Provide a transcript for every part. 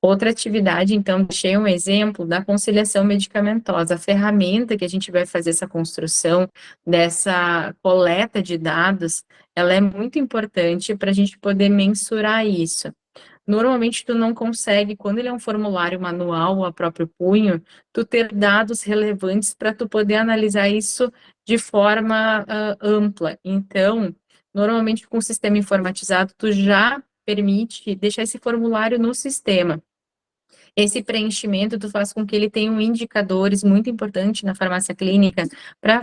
Outra atividade, então, deixei um exemplo da conciliação medicamentosa, a ferramenta que a gente vai fazer essa construção dessa coleta de dados, ela é muito importante para a gente poder mensurar isso. Normalmente tu não consegue, quando ele é um formulário manual ou a próprio punho, tu ter dados relevantes para tu poder analisar isso de forma ampla. Então, normalmente com o sistema informatizado, tu já permite deixar esse formulário no sistema. Esse preenchimento, tu faz com que ele tenha indicadores muito importantes na farmácia clínica para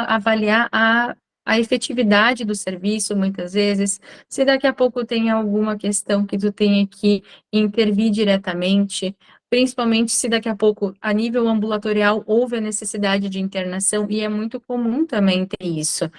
avaliar a efetividade do serviço, muitas vezes, se daqui a pouco tem alguma questão que tu tenha que intervir diretamente, principalmente se daqui a pouco, a nível ambulatorial, houve a necessidade de internação, e é muito comum também ter isso.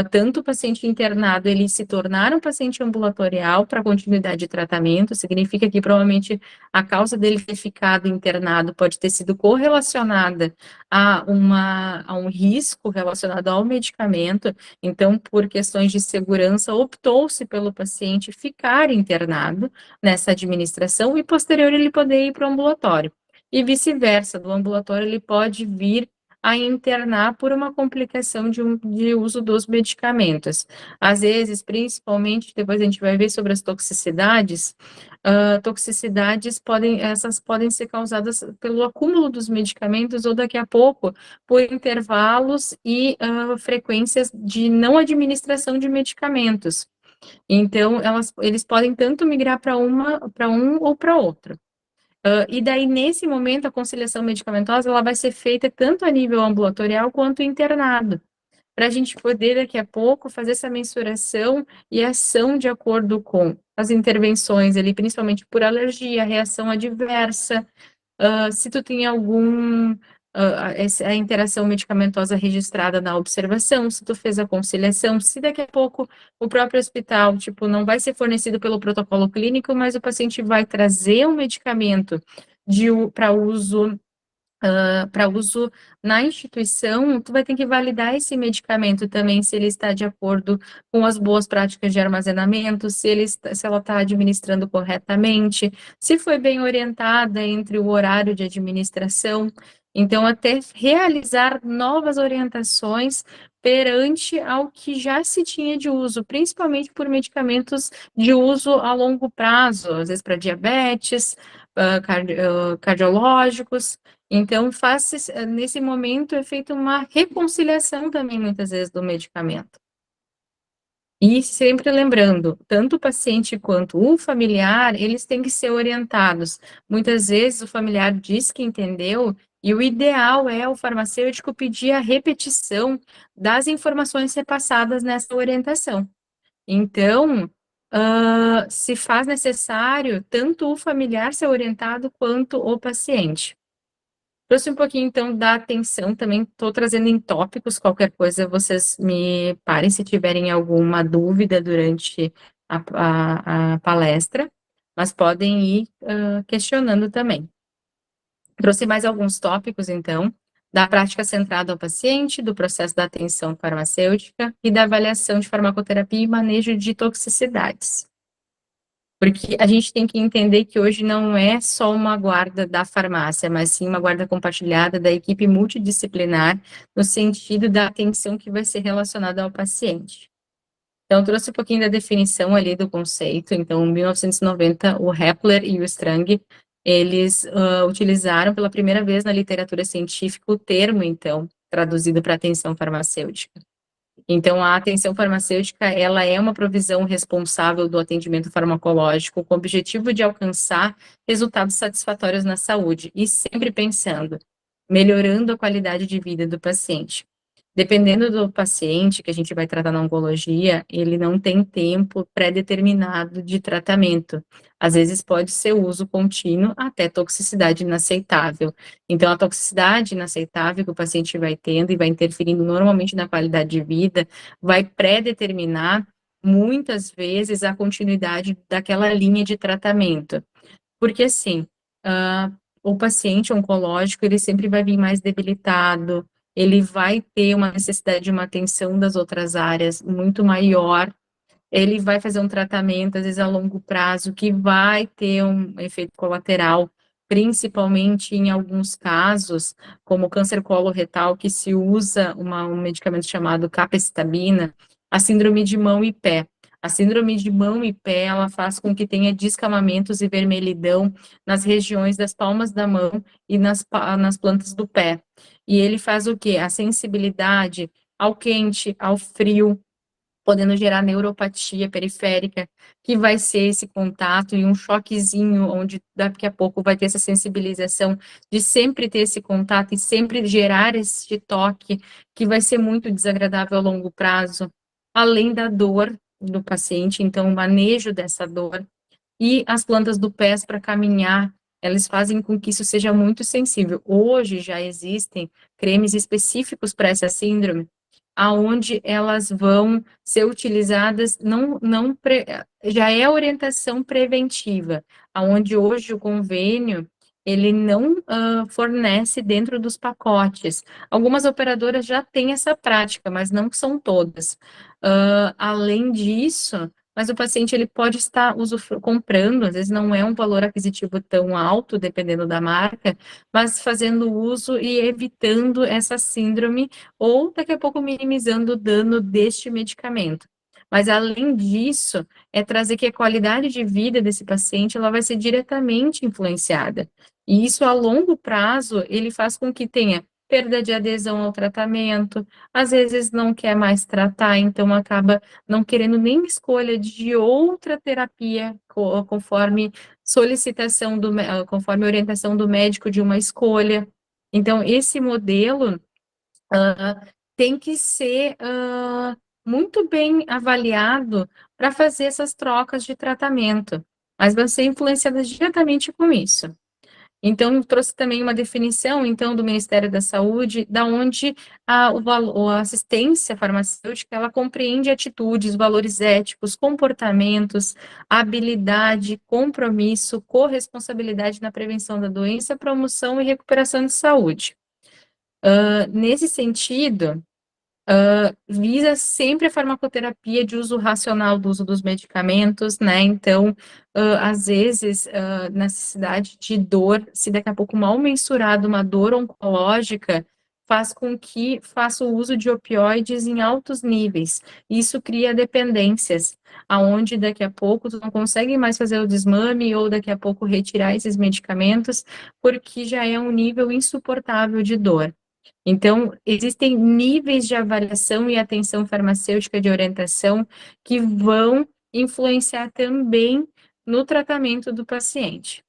Tanto o paciente internado, ele se tornar um paciente ambulatorial para continuidade de tratamento, significa que provavelmente a causa dele ter ficado internado pode ter sido correlacionada a um risco relacionado ao medicamento, então, por questões de segurança, optou-se pelo paciente ficar internado nessa administração e, posterior, ele poder ir para o ambulatório. E vice-versa, do ambulatório ele pode vir a internar por uma complicação de uso dos medicamentos. Às vezes, principalmente, depois a gente vai ver sobre as toxicidades, toxicidades podem ser causadas pelo acúmulo dos medicamentos ou daqui a pouco por intervalos e frequências de não administração de medicamentos. Então, eles podem tanto migrar para um ou para outro. E daí, nesse momento, a conciliação medicamentosa ela vai ser feita tanto a nível ambulatorial quanto internado, para a gente poder, daqui a pouco, fazer essa mensuração e ação de acordo com as intervenções ali, principalmente por alergia, reação adversa, se tu tem a interação medicamentosa registrada na observação, se tu fez a conciliação, se daqui a pouco o próprio hospital, tipo, não vai ser fornecido pelo protocolo clínico, mas o paciente vai trazer um medicamento para uso na instituição, tu vai ter que validar esse medicamento também, se ele está de acordo com as boas práticas de armazenamento, se ela está administrando corretamente, se foi bem orientada entre o horário de administração. Então, até realizar novas orientações perante ao que já se tinha de uso, principalmente por medicamentos de uso a longo prazo, às vezes para diabetes, cardiológicos. Então, nesse momento, é feita uma reconciliação também, muitas vezes, do medicamento. E sempre lembrando, tanto o paciente quanto o familiar, eles têm que ser orientados. Muitas vezes o familiar diz que entendeu, e o ideal é o farmacêutico pedir a repetição das informações repassadas nessa orientação. Então, se faz necessário tanto o familiar ser orientado quanto o paciente. Trouxe um pouquinho, então, da atenção também, estou trazendo em tópicos, qualquer coisa vocês me parem se tiverem alguma dúvida durante a palestra, mas podem ir questionando também. Trouxe mais alguns tópicos, então, da prática centrada ao paciente, do processo da atenção farmacêutica e da avaliação de farmacoterapia e manejo de toxicidades. Porque a gente tem que entender que hoje não é só uma guarda da farmácia, mas sim uma guarda compartilhada da equipe multidisciplinar, no sentido da atenção que vai ser relacionada ao paciente. Então, trouxe um pouquinho da definição ali do conceito. Então, em 1990, o Hepler e o Strang, eles utilizaram pela primeira vez na literatura científica o termo, então, traduzido para atenção farmacêutica. Então, a atenção farmacêutica, ela é uma provisão responsável do atendimento farmacológico com o objetivo de alcançar resultados satisfatórios na saúde e sempre pensando, melhorando a qualidade de vida do paciente. Dependendo do paciente que a gente vai tratar na oncologia, ele não tem tempo pré-determinado de tratamento. Às vezes pode ser uso contínuo até toxicidade inaceitável. Então, a toxicidade inaceitável que o paciente vai tendo e vai interferindo normalmente na qualidade de vida, vai pré-determinar, muitas vezes, a continuidade daquela linha de tratamento. Porque, assim, o paciente oncológico, ele sempre vai vir mais debilitado, ele vai ter uma necessidade de uma atenção das outras áreas muito maior, ele vai fazer um tratamento, às vezes a longo prazo, que vai ter um efeito colateral, principalmente em alguns casos, como câncer coloretal, que se usa um medicamento chamado capecitabina, a síndrome de mão e pé. A síndrome de mão e pé, ela faz com que tenha descamamentos e vermelhidão nas regiões das palmas da mão e nas plantas do pé. E ele faz o quê? A sensibilidade ao quente, ao frio, podendo gerar neuropatia periférica, que vai ser esse contato e um choquezinho, onde daqui a pouco vai ter essa sensibilização de sempre ter esse contato e sempre gerar esse toque, que vai ser muito desagradável a longo prazo, além da dor do paciente, então o manejo dessa dor, e as plantas do pé para caminhar, elas fazem com que isso seja muito sensível. Hoje já existem cremes específicos para essa síndrome, aonde elas vão ser utilizadas, já é orientação preventiva, aonde hoje o convênio, ele não fornece dentro dos pacotes. Algumas operadoras já têm essa prática, mas não são todas. Além disso, mas o paciente ele pode estar comprando, às vezes não é um valor aquisitivo tão alto, dependendo da marca, mas fazendo uso e evitando essa síndrome, ou daqui a pouco minimizando o dano deste medicamento. Mas além disso, é trazer que a qualidade de vida desse paciente, ela vai ser diretamente influenciada. E isso a longo prazo, ele faz com que tenha perda de adesão ao tratamento, às vezes não quer mais tratar, então acaba não querendo nem escolha de outra terapia, conforme solicitação conforme orientação do médico de uma escolha. Então, esse modelo tem que ser muito bem avaliado para fazer essas trocas de tratamento, mas vão ser influenciadas diretamente com isso. Então, trouxe também uma definição, então, do Ministério da Saúde, da onde a assistência farmacêutica, ela compreende atitudes, valores éticos, comportamentos, habilidade, compromisso, corresponsabilidade na prevenção da doença, promoção e recuperação de saúde. Nesse sentido, visa sempre a farmacoterapia de uso racional do uso dos medicamentos, né, então, às vezes, necessidade de dor, se daqui a pouco mal mensurado uma dor oncológica, faz com que faça o uso de opioides em altos níveis, isso cria dependências, aonde daqui a pouco tu não consegue mais fazer o desmame, ou daqui a pouco retirar esses medicamentos, porque já é um nível insuportável de dor. Então, existem níveis de avaliação e atenção farmacêutica de orientação que vão influenciar também no tratamento do paciente.